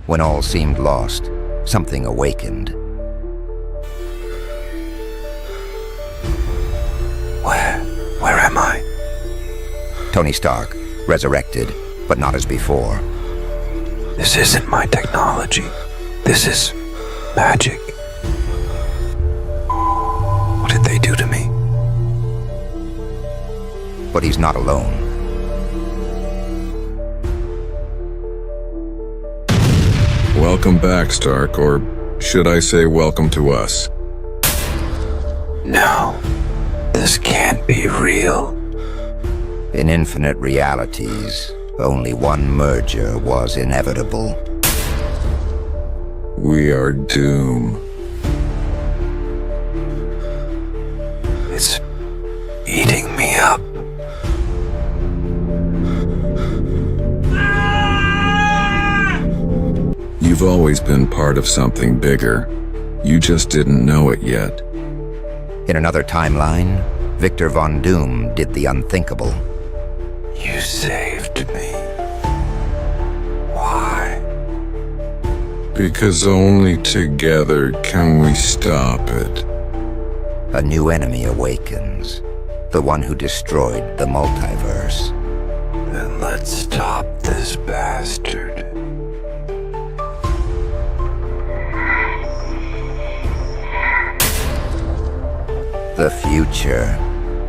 When all seemed lost, something awakened. Where am I? Tony Stark, resurrected, but not as before. This isn't my technology. This is magic. What did they do to me? But he's not alone. Welcome back, Stark, or should I say welcome to us? No, this can't be real. In infinite realities, only one merger was inevitable. We are Doom. It's eating me up. You've always been part of something bigger. You just didn't know it yet. In another timeline, Victor Von Doom did the unthinkable. You saved me. Why? Because only together can we stop it. A new enemy awakens, the one who destroyed the multiverse. Then let's stop this bastard. The future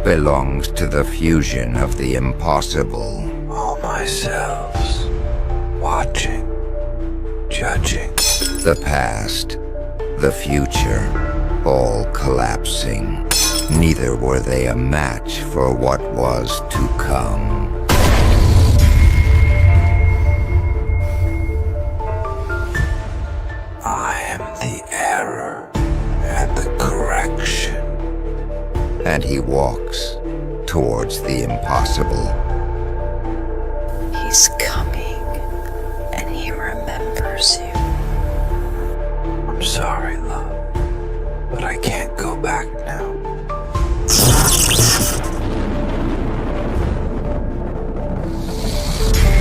belongs to the fusion of the impossible. All myselves, watching, judging. The past, the future, all collapsing. Neither were they a match for what was to come. I am the error and the correction. And he walks towards the impossible. He's coming, and he remembers you. I'm sorry, love, but I can't go back now.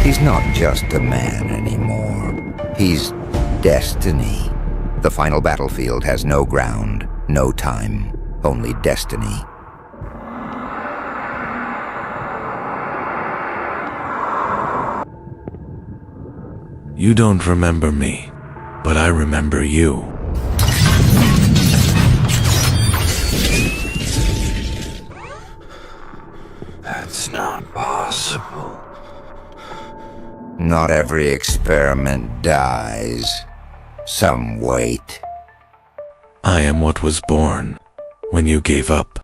He's not just a man anymore. He's Destiny. The final battlefield has no ground, no time, only destiny. You don't remember me, but I remember you. That's not possible. Not every experiment dies. Some wait. I am what was born when you gave up.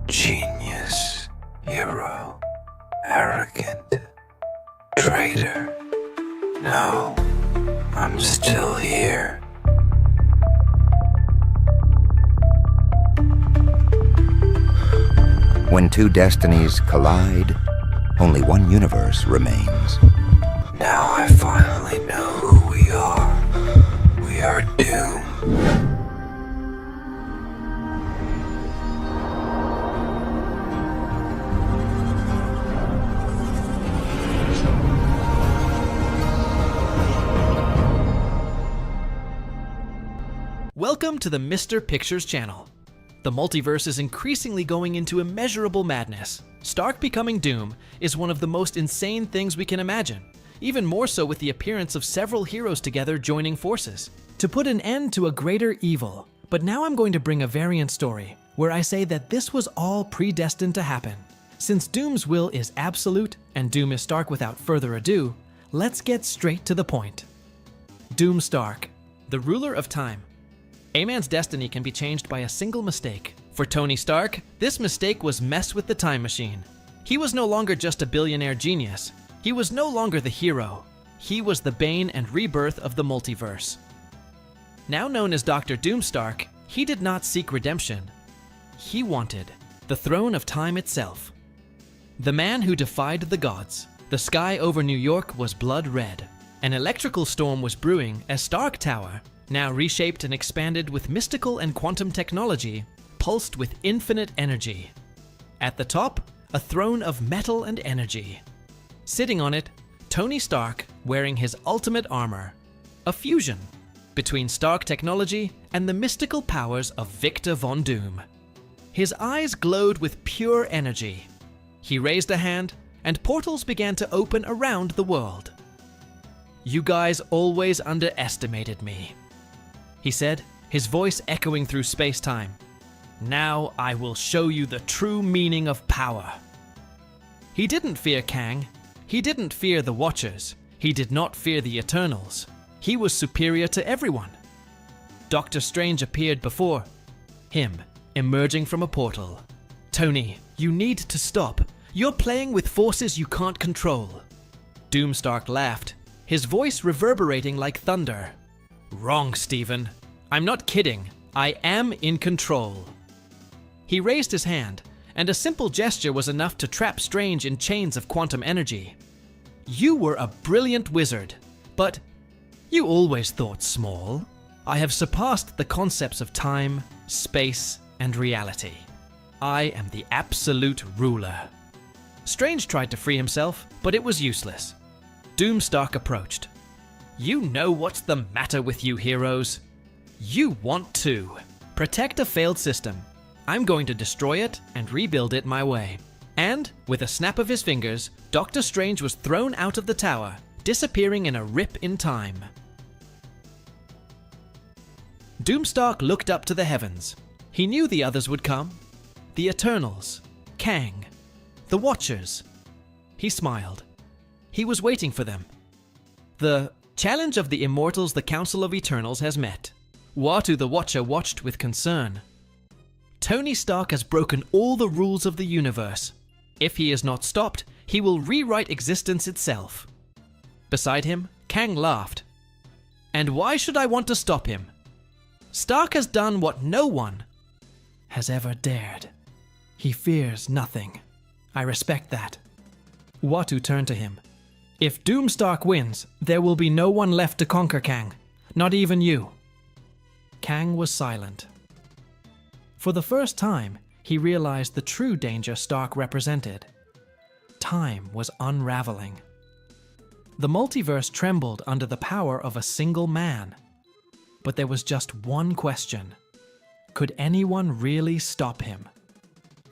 Genius, hero, arrogant, traitor. No, I'm still here. When two destinies collide, only one universe remains. Now I finally know who we are. We are Doom. Welcome to the Mr. Pictures channel. The multiverse is increasingly going into immeasurable madness. Stark becoming Doom is one of the most insane things we can imagine, even more so with the appearance of several heroes together joining forces to put an end to a greater evil. But now I'm going to bring a variant story where I say that this was all predestined to happen. Since Doom's will is absolute and Doom is Stark without further ado, let's get straight to the point. Doomstark, the ruler of time. A man's destiny can be changed by a single mistake. For Tony Stark, this mistake was mess with the time machine. He was no longer just a billionaire genius. He was no longer the hero. He was the bane and rebirth of the multiverse. Now known as Dr. Doomstark, he did not seek redemption. He wanted the throne of time itself. The man who defied the gods. The sky over New York was blood red. An electrical storm was brewing as Stark Tower, now reshaped and expanded with mystical and quantum technology, pulsed with infinite energy. At the top, a throne of metal and energy. Sitting on it, Tony Stark, wearing his ultimate armor, a fusion between Stark technology and the mystical powers of Victor Von Doom. His eyes glowed with pure energy. He raised a hand, and portals began to open around the world. "You guys always underestimated me," he said, his voice echoing through space-time. "Now I will show you the true meaning of power." He didn't fear Kang. He didn't fear the Watchers. He did not fear the Eternals. He was superior to everyone. Doctor Strange appeared before him, emerging from a portal. "Tony, you need to stop. You're playing with forces you can't control." Doomstark laughed, his voice reverberating like thunder. "Wrong, Stephen. I'm not kidding. I am in control." He raised his hand, and a simple gesture was enough to trap Strange in chains of quantum energy. "You were a brilliant wizard, but you always thought small. I have surpassed the concepts of time, space, and reality. I am the absolute ruler." Strange tried to free himself, but it was useless. Doomstark approached. "You know what's the matter with you heroes? You want to protect a failed system. I'm going to destroy it and rebuild it my way." And, with a snap of his fingers, Doctor Strange was thrown out of the tower, disappearing in a rip in time. Doomstark looked up to the heavens. He knew the others would come. The Eternals, Kang, the Watchers. He smiled. He was waiting for them. The challenge of the Immortals the Council of Eternals has met. Uatu the Watcher watched with concern. Tony Stark has broken all the rules of the universe. If he is not stopped, he will rewrite existence itself. Beside him, Kang laughed. "And why should I want to stop him? Stark has done what no one has ever dared. He fears nothing. I respect that." Uatu turned to him. "If Doomstark wins, there will be no one left to conquer Kang. Not even you." Kang was silent. For the first time, he realized the true danger Stark represented. Time was unraveling. The multiverse trembled under the power of a single man. But there was just one question. Could anyone really stop him?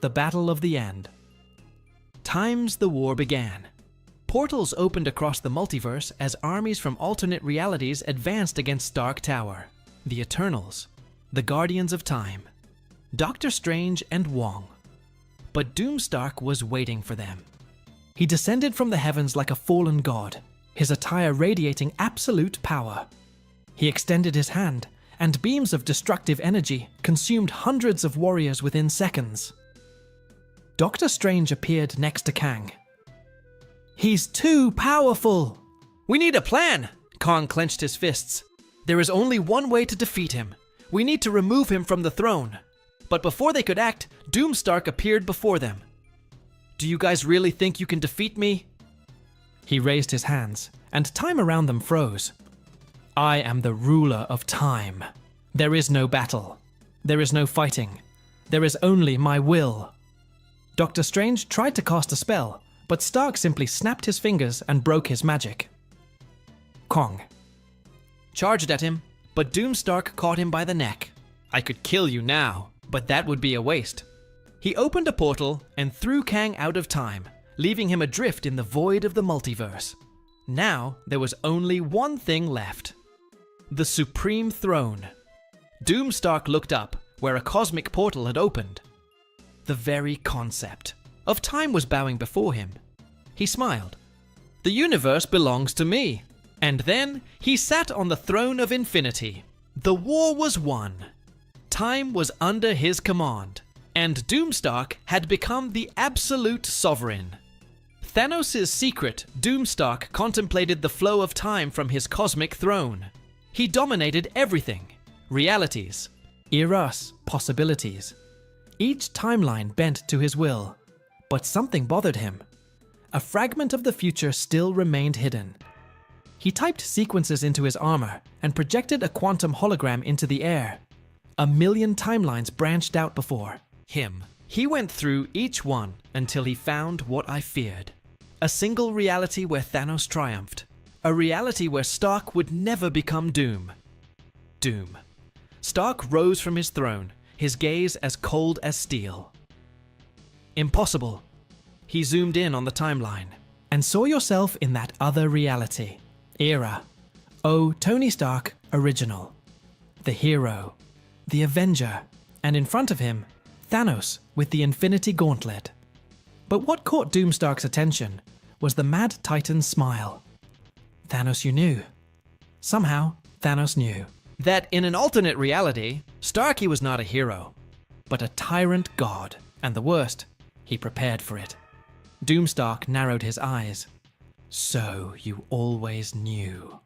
The battle of the end. The war began. Portals opened across the multiverse as armies from alternate realities advanced against Stark Tower. The Eternals, the Guardians of Time, Doctor Strange and Wong. But Doomstark was waiting for them. He descended from the heavens like a fallen god, his attire radiating absolute power. He extended his hand, and beams of destructive energy consumed hundreds of warriors within seconds. Doctor Strange appeared next to Kang. "He's too powerful!" "We need a plan!" Kang clenched his fists. "There is only one way to defeat him. We need to remove him from the throne." But before they could act, Doomstark appeared before them. "Do you guys really think you can defeat me?" He raised his hands, and time around them froze. "I am the ruler of time. There is no battle. There is no fighting. There is only my will." Doctor Strange tried to cast a spell, but Stark simply snapped his fingers and broke his magic. Kang charged at him, but Doomstark caught him by the neck. "I could kill you now, but that would be a waste." He opened a portal and threw Kang out of time, leaving him adrift in the void of the multiverse. Now there was only one thing left. The Supreme Throne. Doomstark looked up, where a cosmic portal had opened. The very concept of time was bowing before him. He smiled. "The universe belongs to me." And then he sat on the throne of infinity. The war was won. Time was under his command, and Doomstark had become the absolute sovereign. Thanos' secret, Doomstark contemplated the flow of time from his cosmic throne. He dominated everything. Realities, eras, possibilities. Each timeline bent to his will. But something bothered him. A fragment of the future still remained hidden. He typed sequences into his armor and projected a quantum hologram into the air. 1,000,000 timelines branched out before him. He went through each one until he found what I feared. A single reality where Thanos triumphed. A reality where Stark would never become Doom. Doom. Stark rose from his throne, his gaze as cold as steel. Impossible. He zoomed in on the timeline and saw yourself in that other reality. Era. Oh, Tony Stark, original. The hero. The Avenger. And in front of him, Thanos with the Infinity Gauntlet. But what caught Doomstark's attention was the Mad Titan's smile. Thanos, you knew. Somehow, Thanos knew that in an alternate reality, Starky was not a hero, but a tyrant god, and the worst, he prepared for it. Doomstark narrowed his eyes. So you always knew.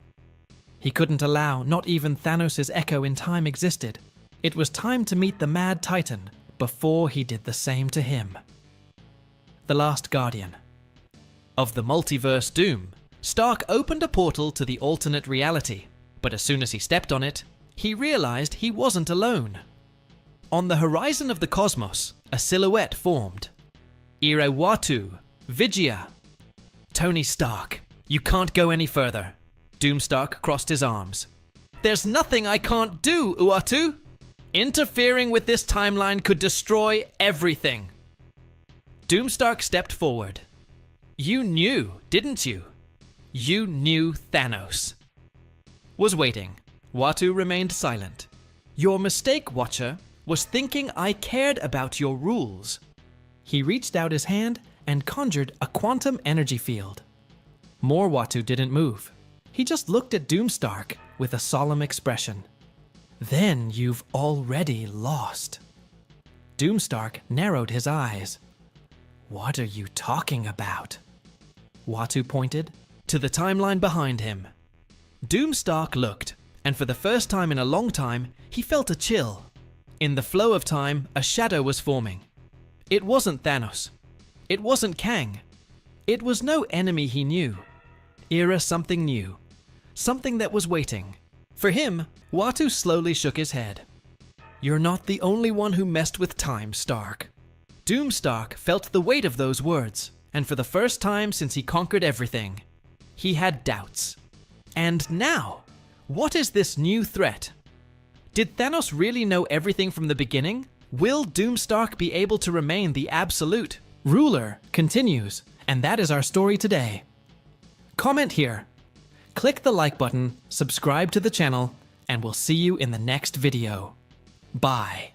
He couldn't allow not even Thanos' echo in time existed. It was time to meet the Mad Titan before he did the same to him. The Last Guardian. Of the multiverse Doom, Stark opened a portal to the alternate reality, but as soon as he stepped on it, he realized he wasn't alone. On the horizon of the cosmos, a silhouette formed. Watu, Vigia. Tony Stark, you can't go any further. Doomstark crossed his arms. There's nothing I can't do, Uatu. Interfering with this timeline could destroy everything. Doomstark stepped forward. You knew, didn't you? You knew Thanos. Was waiting. Watu remained silent. Your mistake, Watcher, was thinking I cared about your rules. He reached out his hand and conjured a quantum energy field. More Watu didn't move. He just looked at Doomstark with a solemn expression. Then you've already lost. Doomstark narrowed his eyes. What are you talking about? Watu pointed to the timeline behind him. Doomstark looked, and for the first time in a long time, he felt a chill. In the flow of time, a shadow was forming. It wasn't Thanos. It wasn't Kang. It was no enemy he knew. Era something new. Something that was waiting. For him, Watu slowly shook his head. You're not the only one who messed with time, Stark. Doomstark felt the weight of those words, and for the first time since he conquered everything, he had doubts. And now, what is this new threat? Did Thanos really know everything from the beginning? Will Doomstark be able to remain the absolute ruler? Continues, and that is our story today. Comment here. Click the like button, subscribe to the channel, and we'll see you in the next video. Bye.